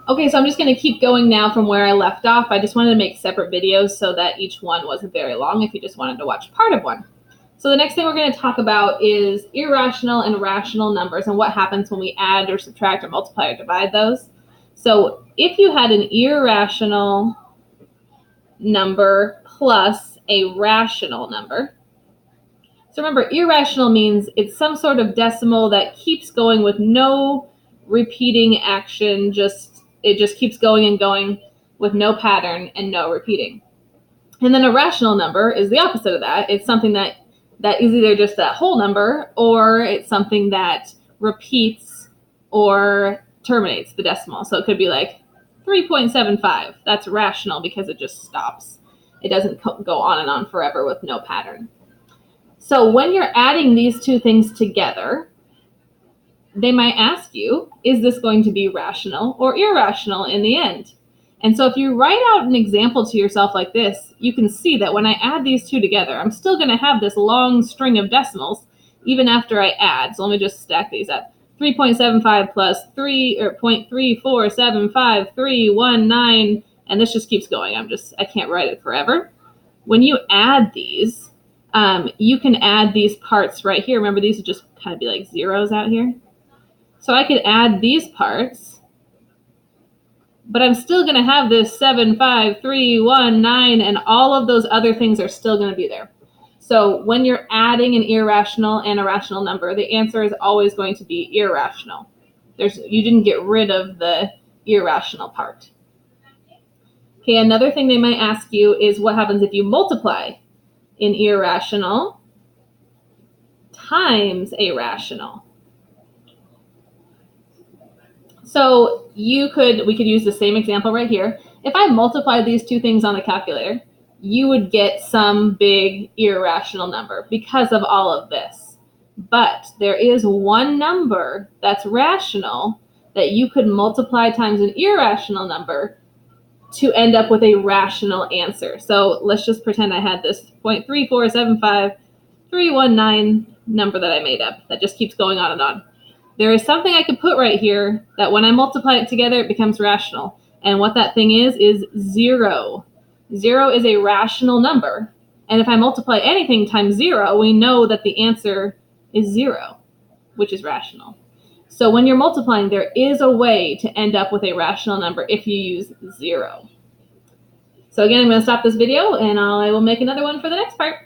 Okay, so I'm just going to keep going now from where I left off. I just wanted to make separate videos so that each one wasn't very long if you just wanted to watch part of one. So the next thing we're going to talk about is irrational and rational numbers and what happens when we add or subtract or multiply or divide those. So if you had an irrational number plus a rational number, so remember, irrational means it's some sort of decimal that keeps going with no repeating action, it just keeps going and going with no pattern and no repeating. And then a rational number is the opposite of that. It's something that is either just that whole number, or it's something that repeats or terminates the decimal. So it could be like 3.75. That's rational because it just stops. It doesn't go on and on forever with no pattern. So when you're adding these two things together, they might ask you, is this going to be rational or irrational in the end? And so if you write out an example to yourself like this, you can see that when I add these two together, I'm still going to have this long string of decimals even after I add. So let me just stack these up. 3.75 plus 3 or 0.3475319, and this just keeps going. I can't write it forever. When you add these, you can add these parts right here. Remember, these would just kind of be like zeros out here. So I could add these parts, but I'm still going to have this 75319, and all of those other things are still going to be there. So when you're adding an irrational and a rational number, the answer is always going to be irrational. You didn't get rid of the irrational part. Okay, another thing they might ask you is what happens if you multiply an irrational times a rational. So we could use the same example right here. If I multiply these two things on the calculator, you would get some big irrational number because of all of this. But there is one number that's rational that you could multiply times an irrational number to end up with a rational answer. So let's just pretend I had this 0.3475319 number that I made up that just keeps going on and on. There is something I could put right here that when I multiply it together, it becomes rational. And what that thing is 0. 0 is a rational number. And if I multiply anything times 0, we know that the answer is 0, which is rational. So when you're multiplying, there is a way to end up with a rational number if you use 0. So again, I'm going to stop this video, and I will make another one for the next part.